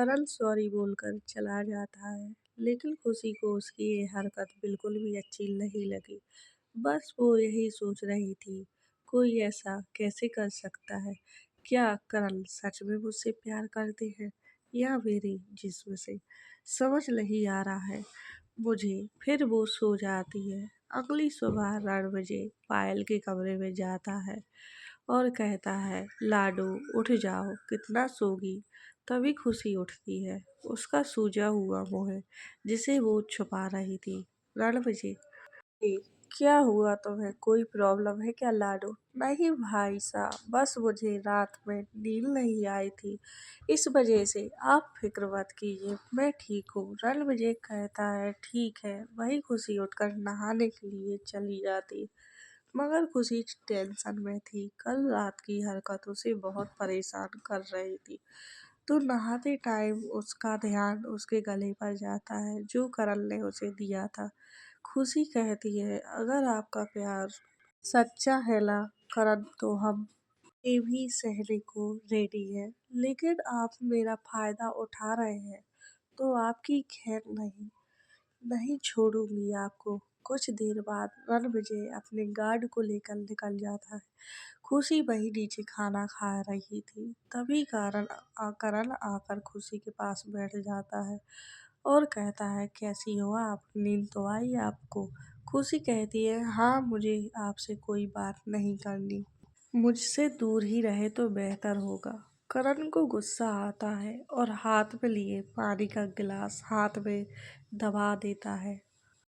करण sorry बोलकर चला जाता है, लेकिन खुशी को उसकी ये हरकत बिल्कुल भी अच्छी नहीं लगी। बस वो यही सोच रही थी, कोई ऐसा कैसे कर सकता है? क्या करण सच में मुझसे प्यार करते हैं या मेरी जिस्म से? समझ नहीं आ रहा है मुझे। फिर वो सो जाती है। अगली सुबह 8 बजे पायल के कमरे में जाता है और कहता है, लाडो उठ जाओ, कितना सोगी? तभी खुशी उठती है। उसका सूजा हुआ मुंह है जिसे वो छुपा रही थी। 8 बजे, "ए, क्या हुआ तुम्हें? कोई प्रॉब्लम है क्या लाडो?" "नहीं भाई साहब, बस मुझे रात में नींद नहीं आई थी, इस वजह से। आप फिक्र मत कीजिए, मैं ठीक हूँ।" रणविजय कहता है, ठीक है। वही खुशी उठकर नहाने के लिए चली जाती, मगर खुशी टेंशन में थी। कल रात की हरकत उसे बहुत परेशान कर रही थी। तो नहाते टाइम उसका ध्यान उसके गले पर जाता है जो करण ने उसे दिया था। खुशी कहती है, अगर आपका प्यार सच्चा है ना करण, तो हम ये भी सहने को रेडी है, लेकिन आप मेरा फायदा उठा रहे हैं तो आपकी खैर नहीं। नहीं छोड़ूंगी आपको। कुछ देर बाद रणविजय अपने गार्ड को लेकर निकल जाता है। खुशी वही नीचे खाना खा रही थी। तभी करण आकर खुशी के पास बैठ जाता है और कहता है, कैसी हो आप? नींद तो आई आपको? खुशी कहती है, हाँ, मुझे आपसे कोई बात नहीं करनी, मुझसे दूर ही रहे तो बेहतर होगा। करण को गुस्सा आता है और हाथ में लिए पानी का गिलास हाथ में दबा देता है,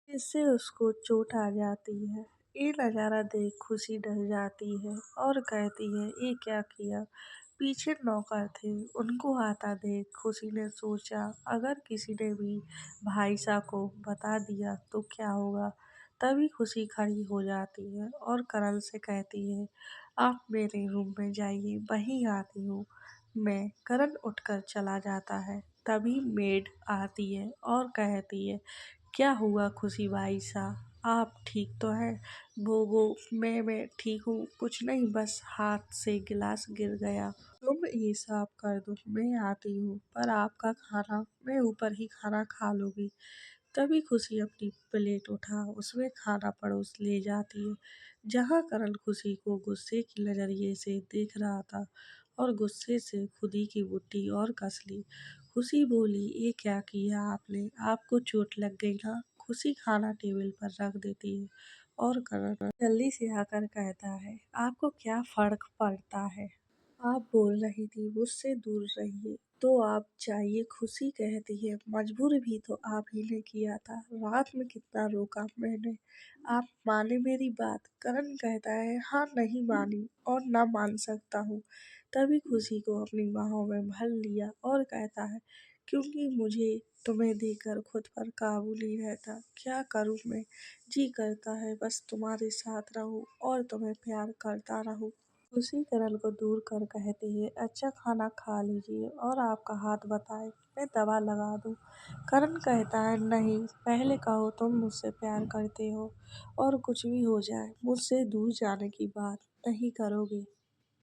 इससे उसको चोट आ जाती है। ये नज़ारा देख खुशी डर जाती है और कहती है, ये क्या किया? पीछे नौकर थे, उनको आता देख खुशी ने सोचा, अगर किसी ने भी भाई साहब को बता दिया तो क्या होगा। तभी खुशी खड़ी हो जाती है और करण से कहती है, आप मेरे रूम में जाइए, वहीं आती हूँ मैं। करण उठकर चला जाता है। तभी मेड आती है और कहती है, क्या हुआ खुशी भाई साहब, आप ठीक तो हैं? वो मैं ठीक हूँ, कुछ नहीं, बस हाथ से गिलास गिर गया। तुम ये साफ कर दो, मैं आती हूँ, पर आपका खाना मैं ऊपर ही खाना खा लूँगी। तभी खुशी अपनी प्लेट उठा उसमें खाना परोस ले जाती है, जहाँ करण खुशी को गुस्से की नजरिए से देख रहा था और गुस्से से खुदी की बुट्टी और कस ली। खुशी बोली, ये क्या किया आपने? आपको चोट लग गई ना? खुशी खाना टेबल पर रख देती है और करण जल्दी से आकर कहता है, आपको क्या फर्क पड़ता है? आप बोल रही थी मुझसे दूर रहिए, तो आप चाहिए। खुशी कहती है, मजबूर भी तो आप ही ने किया था, रात में कितना रोका मैंने, आप माने मेरी बात? करण कहता है, हाँ, नहीं मानी और ना मान सकता हूँ। तभी खुशी को अपनी बाहों में भर लिया और कहता है, क्योंकि मुझे तुम्हें देखकर खुद पर काबू नहीं रहता, क्या करूँ मैं? जी करता है बस तुम्हारे साथ रहूं और तुम्हें प्यार करता रहूं। उसी करण को दूर कर कहती है, अच्छा, खाना खा लीजिए और आपका हाथ बताए, मैं दवा लगा दूं। करण कहता है, नहीं, पहले कहो तुम मुझसे प्यार करते हो और कुछ भी हो जाए मुझसे दूर जाने की बात नहीं करोगे।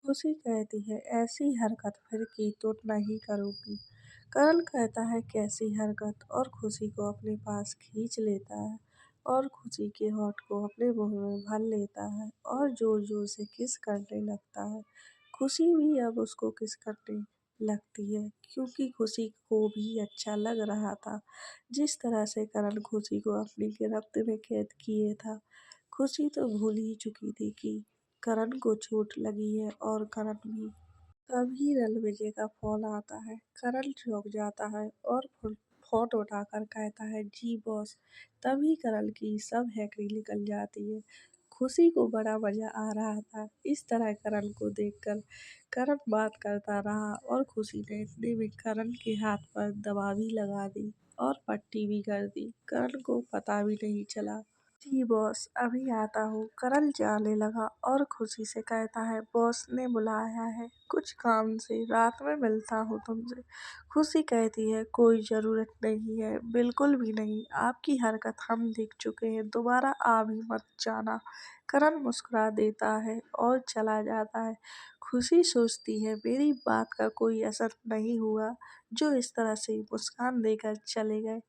खुशी कहती है, ऐसी हरकत फिर की तो नहीं करूँगी। करण कहता है, कैसी हरकत? और खुशी को अपने पास खींच लेता है और खुशी के होंठ को अपने मुंह में भर लेता है और जोर जोर से किस करने लगता है। खुशी भी अब उसको किस करने लगती है, क्योंकि खुशी को भी अच्छा लग रहा था जिस तरह से करण खुशी को अपनी गिरफ्त में कैद किए था। खुशी तो भूल ही चुकी थी कि करण को चोट लगी है और करण भी। तभी रणविजय का फोन आता है। करण चौंक जाता है और फोन उठाकर कहता है, जी बॉस। तभी करण की सब हैकड़ी निकल जाती है। खुशी को बड़ा मजा आ रहा था इस तरह करण को देखकर। करण बात करता रहा और खुशी ने इतने में करण के हाथ पर दवा भी लगा दी और पट्टी भी कर दी। करण को पता भी नहीं चला। जी बॉस, अभी आता हूँ। करण जाने लगा और खुशी से कहता है, बॉस ने बुलाया है कुछ काम से, रात में मिलता हूँ तुमसे। खुशी कहती है, कोई ज़रूरत नहीं है, बिल्कुल भी नहीं, आपकी हरकत हम देख चुके हैं, दोबारा आ भी मत जाना। करण मुस्कुरा देता है और चला जाता है। खुशी सोचती है मेरी बात का कोई असर नहीं हुआ, जो इस तरह से मुस्कान देकर चले गए।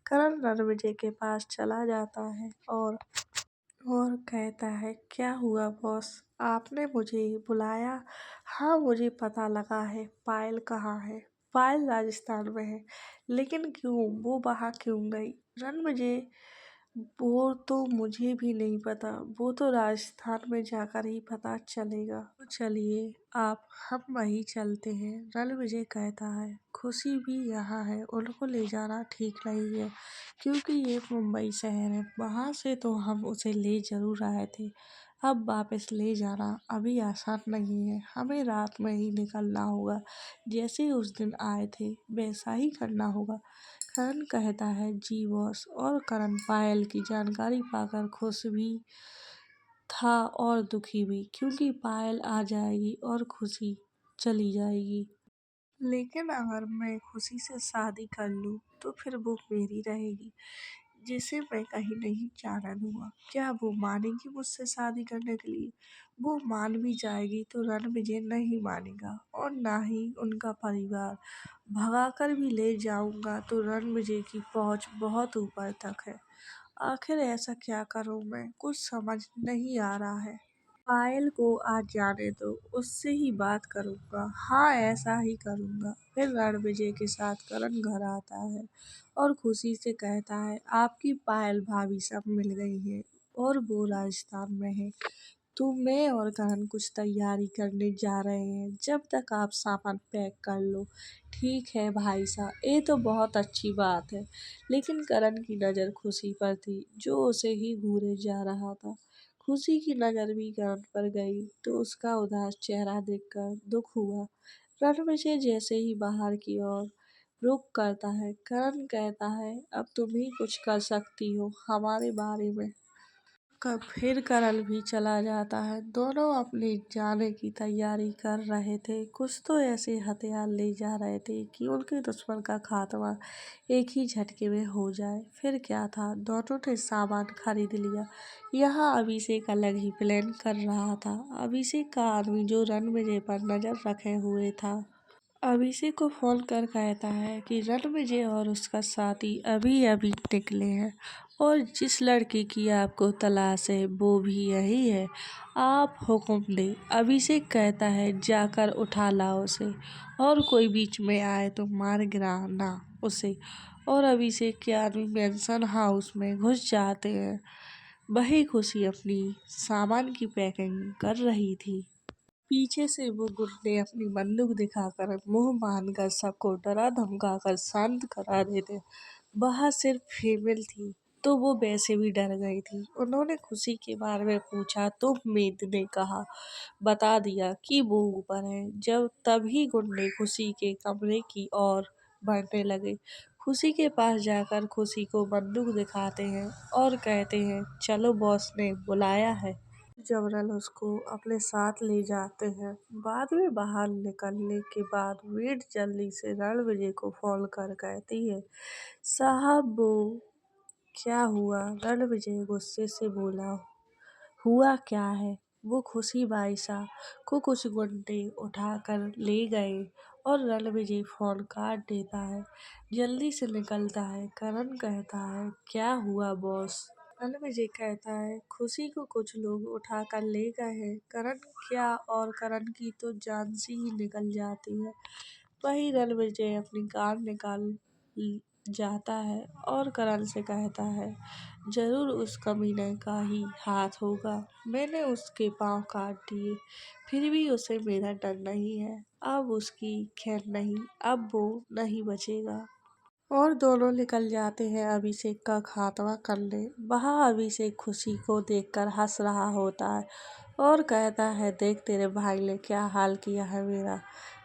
करण रणविजय के पास चला जाता है और कहता है, क्या हुआ बॉस, आपने मुझे बुलाया? हाँ, मुझे पता लगा है। पायल कहाँ है? पायल राजस्थान में है, लेकिन क्यों, वो वहाँ क्यों गई? रणविजय, वो तो मुझे भी नहीं पता, वो तो राजस्थान में जाकर ही पता चलेगा। तो चलिए आप, हम वहीं चलते हैं। रणविजय कहता है, खुशी भी यहाँ है, उनको ले जाना ठीक नहीं है, क्योंकि ये मुंबई शहर है, वहाँ से तो हम उसे ले जरूर आए थे। अब वापस ले जाना अभी आसान नहीं है, हमें रात में ही निकलना होगा। जैसे उस दिन आए थे वैसा ही करना होगा। करण कहता है, जी बॉस। और करण पायल की जानकारी पाकर खुश भी था और दुखी भी, क्योंकि पायल आ जाएगी और खुशी चली जाएगी। लेकिन अगर मैं खुशी से शादी कर लूँ तो फिर वो मेरी रहेगी, जिसे मैं कहीं नहीं जाने दूंगा। क्या वो मानेगी मुझसे शादी करने के लिए? वो मान भी जाएगी तो रणविजय नहीं मानेगा, और ना ही उनका परिवार। भगाकर भी ले जाऊंगा तो रणविजय की पहुंच बहुत ऊपर तक है। आखिर ऐसा क्या करूं मैं, कुछ समझ नहीं आ रहा है। पायल को आज जाने दो, उससे ही बात करूंगा। हाँ, ऐसा ही करूंगा। फिर रणविजय के साथ करण घर आता है और खुशी से कहता है, आपकी पायल भाभी सब मिल गई है और वो राजस्थान में है। तो मैं और करण कुछ तैयारी करने जा रहे हैं, जब तक आप सामान पैक कर लो। ठीक है भाई साहब, ये तो बहुत अच्छी बात है। लेकिन करण की नज़र खुशी पर थी, जो उसे ही घूरे जा रहा था। खुशी की नज़र भी करण पर गई तो उसका उदास चेहरा देखकर दुख हुआ। रणविजय जैसे ही बाहर की ओर रुख करता है, करण कहता है, अब तुम ही कुछ कर सकती हो हमारे बारे में। कब फिर करण भी चला जाता है। दोनों अपने जाने की तैयारी कर रहे थे। कुछ तो ऐसे हथियार ले जा रहे थे कि उनके दुश्मन का खात्मा एक ही झटके में हो जाए। फिर क्या था, दोनों ने सामान खरीद लिया। यहाँ अभिषेक अलग ही प्लान कर रहा था। अभिषेक का आदमी जो रणविजय पर नजर रखे हुए था, अभिषेक को फोन कर कहता है कि रणविजय और उसका साथी अभी अभी निकले हैं और जिस लड़के की आपको तलाश है वो भी यही है। आप हुक्म दें। अभिषेक कहता है, जाकर उठा लाओ उसे, और कोई बीच में आए तो मार गिराना उसे। और अभिषेक के आदमी मेंशन हाउस में घुस जाते हैं। वही खुशी अपनी सामान की पैकिंग कर रही थी। पीछे से वो गुंडे अपनी बंदूक दिखाकर मुंह बांधकर सबको डरा धमकाकर शांत करा देते। वह सिर्फ फीमेल थी तो वो वैसे भी डर गई थी। उन्होंने खुशी के बारे में पूछा तो मीत ने कहा, बता दिया कि वो ऊपर है। जब तभी गुंडे खुशी के कमरे की ओर बढ़ने लगे। खुशी के पास जाकर खुशी को बंदूक दिखाते हैं और कहते हैं, चलो बॉस ने बुलाया है। जबरन उसको अपने साथ ले जाते हैं। बाद में बाहर निकलने के बाद मीत जल्दी से रणविजय को फोन कर कहती है, साहब वो क्या हुआ? रणविजय गुस्से से बोला, हुआ क्या है? वो खुशी बाई साहब को कुछ गुंडे उठाकर ले गए। और रणविजय फोन काट देता है, जल्दी से निकलता है। करण कहता है, क्या हुआ बॉस? रणविजय कहता है, खुशी को कुछ लोग उठाकर ले गए हैं। करण क्या, और करण की तो जान सी ही निकल जाती है। वही रणविजय अपनी कार निकाल जाता है और करण से कहता है, जरूर उस कमीने का ही हाथ होगा। मैंने उसके पाँव काट दिए, फिर भी उसे मेरा डर नहीं है। अब उसकी खैर नहीं, अब वो नहीं बचेगा। और दोनों निकल जाते हैं अभिषेक का खात्मा करने। वहाँ अभिषेक खुशी को देखकर हंस रहा होता है और कहता है, देख तेरे भाई ने क्या हाल किया है मेरा।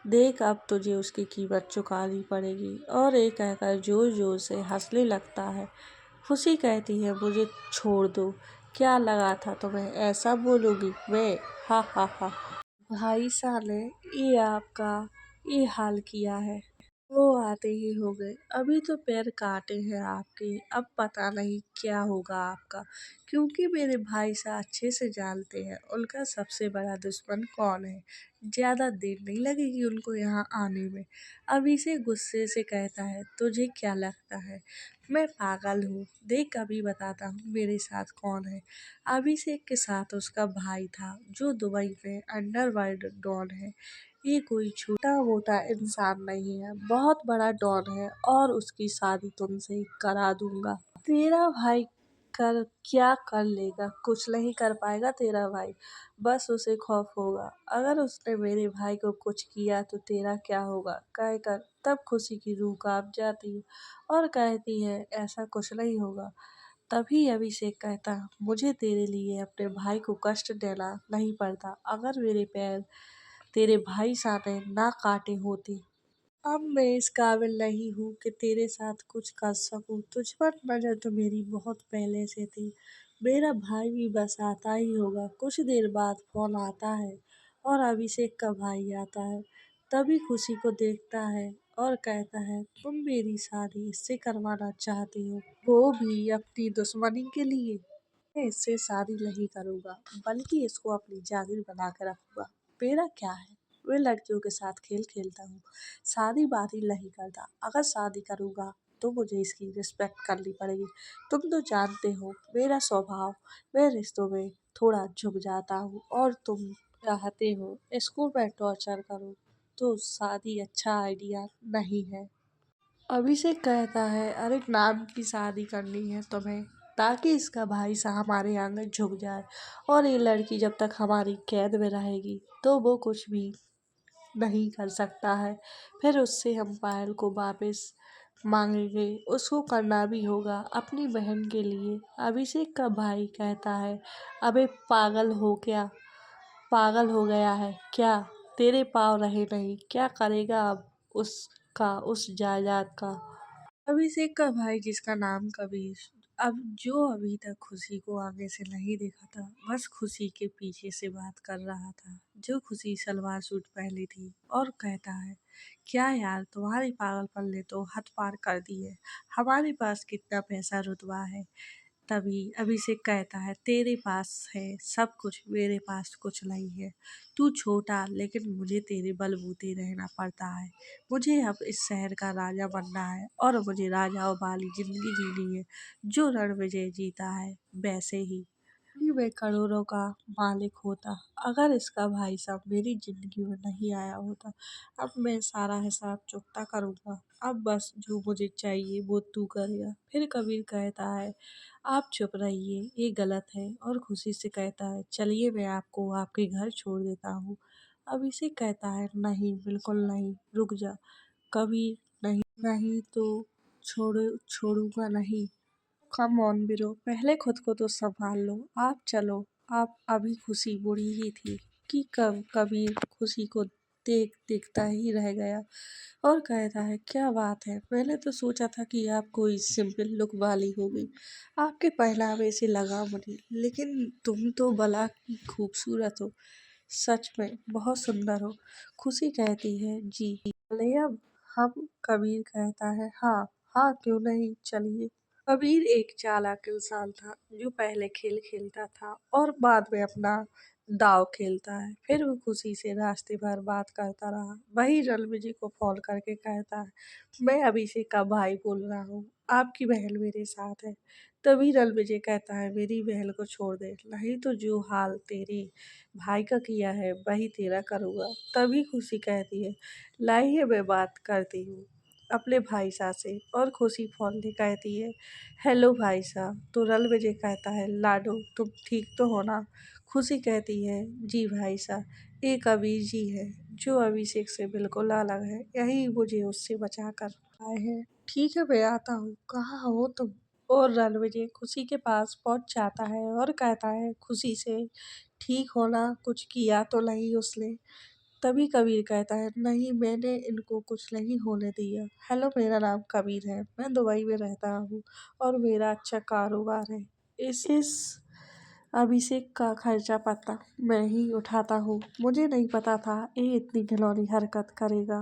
देख, अब तुझे उसकी कीमत चुकानी पड़ेगी। और ये कहकर जोर जोर से हंसने लगता है। खुशी कहती है, मुझे छोड़ दो। क्या लगा था तुम्हें ऐसा बोलूँगी मैं? हा हा हा। भाई साहब ने ये आपका ये हाल किया है। वो आते ही हो गए। अभी तो पैर काटे हैं आपके, अब पता नहीं क्या होगा आपका। क्योंकि मेरे भाई साहब अच्छे से जानते हैं उनका सबसे बड़ा दुश्मन कौन है। ज़्यादा देर नहीं लगेगी उनको यहाँ आने में। अभी से गुस्से से कहता है, तुझे क्या लगता है मैं पागल हूँ? देख अभी बताता हूँ मेरे साथ कौन है। अभिषेक के साथ उसका भाई था जो दुबई में अंडरवर्ल्ड डॉन है। ये कोई छोटा-मोटा इंसान नहीं है, बहुत बड़ा डॉन है और उसकी शादी तुमसे करा दूँगा। तेरा भाई कर क्या कर लेगा? कुछ नहीं कर पाएगा तेरा भाई, बस उसे खौफ होगा। अगर उसने मेरे भाई को कुछ किया तो तेरा क्या होगा? कहकर तब खुशी की रूह काँप जाती है और कहती है ऐसा कुछ नहीं होगा। तभी अभिषेक कहता मुझे तेरे लिए अपने भाई को कष्ट देना नहीं पड़ता। अगर मेरे पैर तेरे भाई साहब ने ना काटे होते। अब मैं इस काबिल नहीं हूँ कि तेरे साथ कुछ कर सकूँ। तुझ पर नज़र तो मेरी बहुत पहले से थी। मेरा भाई भी बस आता ही होगा। कुछ देर बाद फ़ोन आता है और अभिषेक का भाई आता है। तभी खुशी को देखता है और कहता है तुम मेरी शादी इससे करवाना चाहती हो, वो भी अपनी दुश्मनी के लिए। मैं इससे शादी नहीं करूँगा, बल्कि इसको अपनी जागीर बना के रखूँगा। मेरा क्या है, मैं लड़कियों के साथ खेल खेलता हूँ, शादी वादी नहीं करता। अगर शादी करूँगा तो मुझे इसकी रिस्पेक्ट करनी पड़ेगी। तुम तो जानते हो मेरा स्वभाव, मैं रिश्तों में थोड़ा झुक जाता हूँ और तुम चाहते हो इसको मैं टॉर्चर करूँ, तो शादी अच्छा आइडिया नहीं है। अभिषेक कहता है अरे नाम की शादी करनी है तुम्हें, ताकि इसका भाई सा हमारे आंगन झुक जाए और ये लड़की जब तक हमारी कैद में रहेगी तो वो कुछ भी नहीं कर सकता है। फिर उससे हम पायल को वापस मांगेंगे, उसको करना भी होगा अपनी बहन के लिए। अभिषेक का भाई कहता है अबे पागल हो गया है क्या? तेरे पाँव रहे नहीं, क्या करेगा अब उसका उस जायदाद का? अभिषेक का भाई जिसका नाम कबीर, अब जो अभी तक खुशी को आगे से नहीं देखा था, बस खुशी के पीछे से बात कर रहा था। जो खुशी सलवार सूट पहनी थी और कहता है क्या यार तुम्हारी पागलपन ने तो हद पार कर दी है। हमारे पास कितना पैसा रुतबा है। तभी अभिषेक कहता है तेरे पास है सब कुछ, मेरे पास कुछ नहीं है। तू छोटा लेकिन मुझे तेरे बलबूते रहना पड़ता है। मुझे अब इस शहर का राजा बनना है और मुझे राजाओं वाली जिंदगी जीनी है। जो रणविजय जीता है वैसे ही मैं करोड़ों का मालिक होता। अगर इसका भाई साहब मेरी जिंदगी में नहीं आया होता, अब मैं सारा हिसाब चुकता करूँगा। अब बस जो मुझे चाहिए वो तू करेगा। फिर कबीर कहता है आप चुप रहिए, ये गलत है और खुशी से कहता है चलिए मैं आपको आपके घर छोड़ देता हूँ। अभिषेक कहता है नहीं बिल्कुल नहीं, रुक जा कबीर, नहीं नहीं तो छोड़ूंगा नहीं। कम ऑन ब्रो, पहले खुद को तो संभाल लो। आप चलो। आप अभी खुशी बुरी ही थी कि कब कबीर खुशी को देखता ही रह गया और कहता है क्या बात है, मैंने तो सोचा था कि आप कोई सिंपल लुक वाली होगी, आपके पहनावे से लगा मुझे, लेकिन तुम तो भला की खूबसूरत हो, सच में बहुत सुंदर हो। खुशी कहती है जी चले अब हम। कबीर कहता है हाँ हाँ क्यों नहीं, चलिए। कबीर एक चालाक इंसान था जो पहले खेल खेलता था और बाद में अपना दांव खेलता है। फिर वो खुशी से रास्ते भर बात करता रहा। वही रणविजय को फोन करके कहता है मैं अभिषेक का भाई बोल रहा हूँ, आपकी बहन मेरे साथ है। तभी रणविजय कहता है मेरी बहन को छोड़ दे, नहीं तो जो हाल तेरे भाई का किया है वही तेरा करूँगा। तभी खुशी कहती है लाइए मैं बात करती हूँ अपने भाई साहब से। और खुशी फोन पे कहती है हेलो भाई साहब। तो रणविजय कहता है लाडो तुम ठीक तो हो ना? खुशी कहती है जी भाई साहब, एक कबीर जी है जो अभिषेक से बिल्कुल अलग है, यही मुझे उससे बचा कर आए हैं। ठीक है मैं आता हूँ, कहाँ हो तुम? और रणविजय खुशी के पास पहुंच जाता है और कहता है खुशी से ठीक होना, कुछ किया तो नहीं उसने? तभी कबीर कहता है नहीं मैंने इनको कुछ नहीं होने दिया। हेलो मेरा नाम कबीर है, मैं दुबई में रहता हूँ और मेरा अच्छा कारोबार है। इस अभिषेक का खर्चा पता मैं ही उठाता हूँ। मुझे नहीं पता था ये इतनी घिनौनी हरकत करेगा।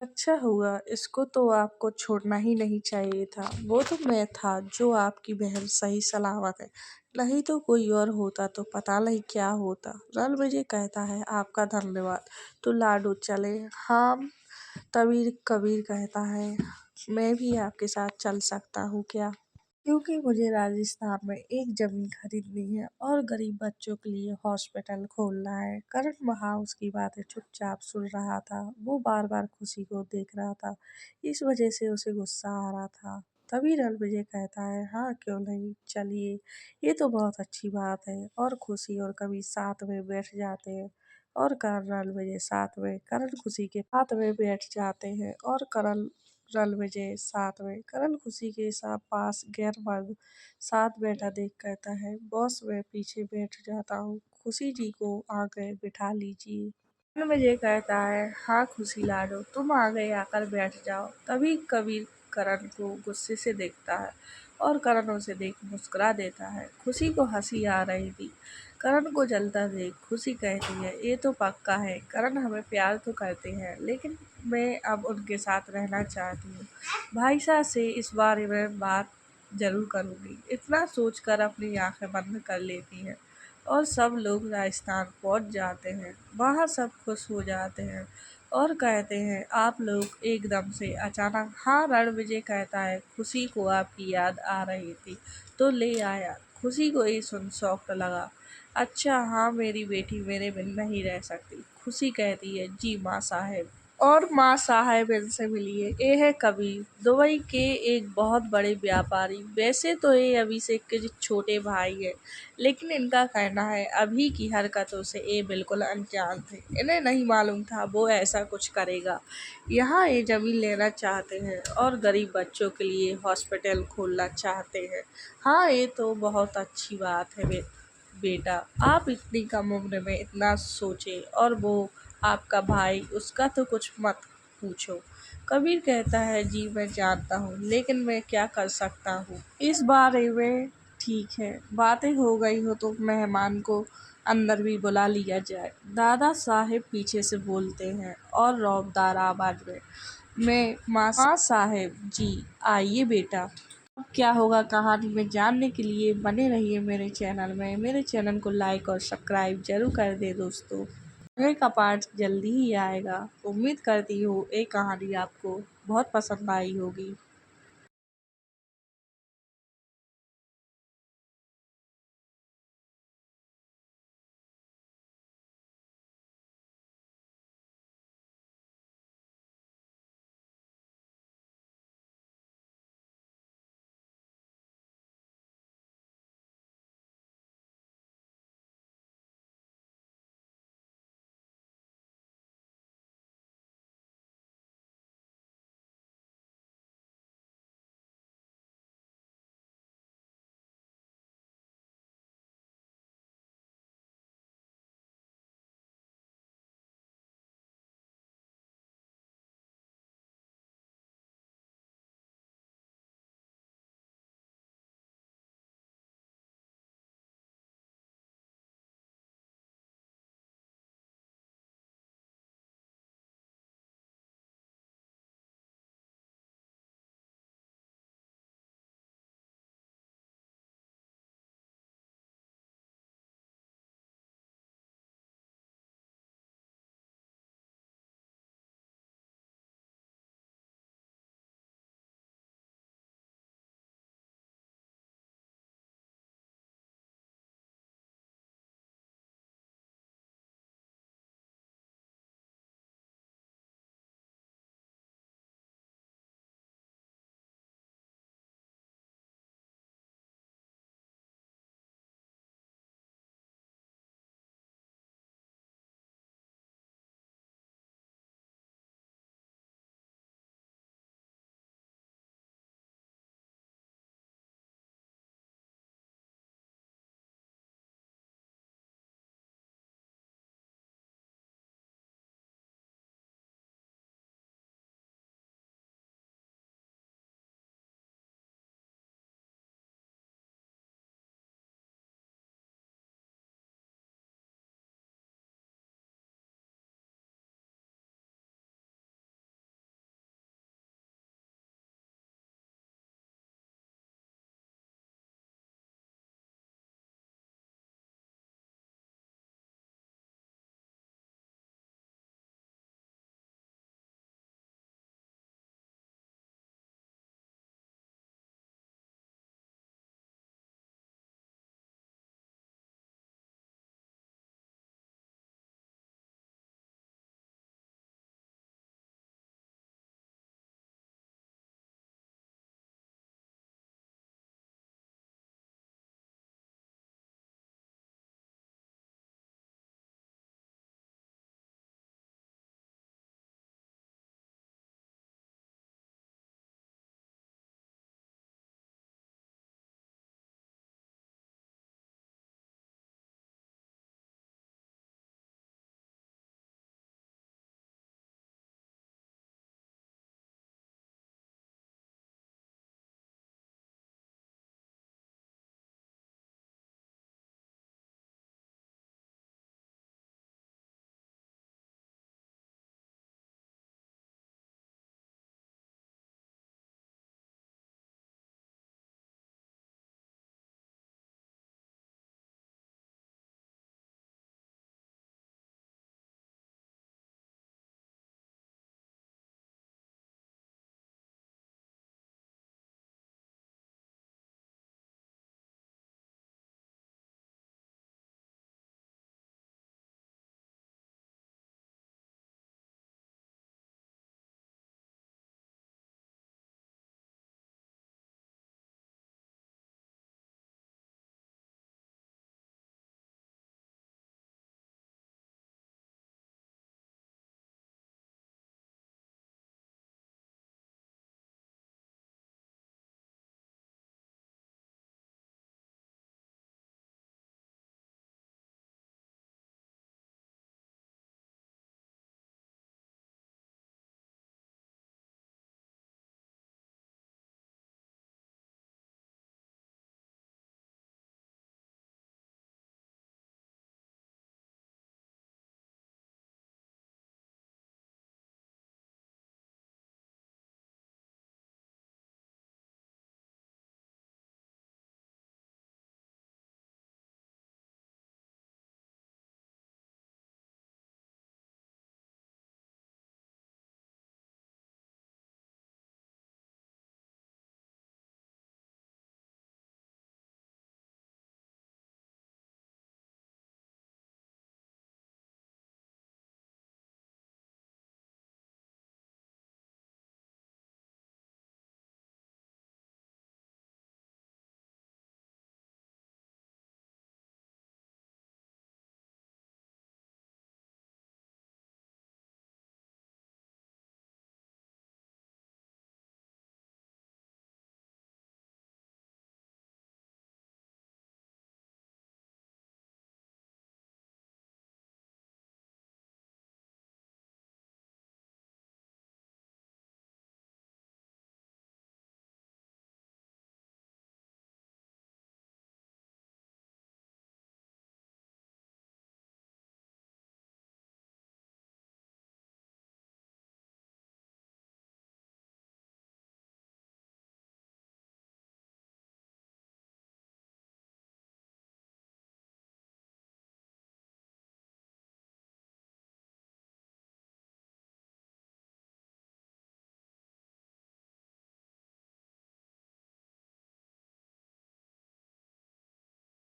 अच्छा हुआ, इसको तो आपको छोड़ना ही नहीं चाहिए था। वो तो मैं था जो आपकी बहन सही सलामत है, नहीं तो कोई और होता तो पता नहीं क्या होता। रणविजय कहता है आपका धन्यवाद। तो लाडो चले। हाँ। तबीर कबीर कहता है मैं भी आपके साथ चल सकता हूँ क्या? क्योंकि मुझे राजस्थान में एक जमीन खरीदनी है और गरीब बच्चों के लिए हॉस्पिटल खोलना है। करण वहाँ उसकी बातें चुपचाप सुन रहा था। वो बार बार खुशी को देख रहा था, इस वजह से उसे गुस्सा आ रहा था। तभी रणविजय कहता है हाँ क्यों नहीं, चलिए, ये तो बहुत अच्छी बात है। और खुशी और कभी साथ में बैठ जाते हैं और करण रणविजय साथ में करण खुशी के साथ में बैठ जाते हैं और करण रणविजय साथ में करण खुशी के साथ पास गैर मर्द साथ बैठा देख कहता है बॉस मैं पीछे बैठ जाता हूँ, खुशी जी को आगे बिठा लीजिए। रणविजय कहता है हाँ खुशी लाडो, तुम आगे आकर बैठ जाओ। तभी कबीर करण को गुस्से से देखता है और करण उसे देख मुस्कुरा देता है। खुशी को हंसी आ रही थी। करण को जलता देख खुशी कहती है ये तो पक्का है, करण हमें प्यार तो करते हैं लेकिन मैं अब उनके साथ रहना चाहती हूँ। भाई साहब से इस बारे में बात जरूर करूँगी। इतना सोचकर अपनी आंखें बंद कर लेती है और सब लोग राजस्थान पहुंच जाते हैं। वहाँ सब खुश हो जाते हैं और कहते हैं आप लोग एकदम से अचानक। हाँ, रणविजय कहता है खुशी को आपकी याद आ रही थी तो ले आया। खुशी को ये सुन शौक लगा। अच्छा हाँ, मेरी बेटी मेरे बिन नहीं रह सकती। खुशी कहती है जी माँ साहेब। और माँ साहेब इनसे मिलिए, ये है कबीर, दुबई के एक बहुत बड़े व्यापारी। वैसे तो ये अभिषेक के जो छोटे भाई है, लेकिन इनका कहना है अभी की हरकतों से ये बिल्कुल अनजान थे। इन्हें नहीं मालूम था वो ऐसा कुछ करेगा। यहाँ ये जमीन लेना चाहते हैं और गरीब बच्चों के लिए हॉस्पिटल खोलना चाहते हैं। हाँ, ये तो बहुत अच्छी बात है बेटा, आप इतनी कम उम्र में इतना सोचे। और वो आपका भाई, उसका तो कुछ मत पूछो। कबीर कहता है जी मैं जानता हूँ लेकिन मैं क्या कर सकता हूँ इस बारे में। ठीक है, बातें हो गई हो तो मेहमान को अंदर भी बुला लिया जाए, दादा साहेब पीछे से बोलते हैं और रौबदार आवाज में। मैं माँ साहेब जी, आइए बेटा। अब क्या होगा कहानी में जानने के लिए बने रहिए मेरे चैनल में। मेरे चैनल को लाइक और सब्सक्राइब जरूर कर दे दोस्तों। आगे का पार्ट जल्दी ही आएगा। उम्मीद करती हूँ ये कहानी आपको बहुत पसंद आई होगी।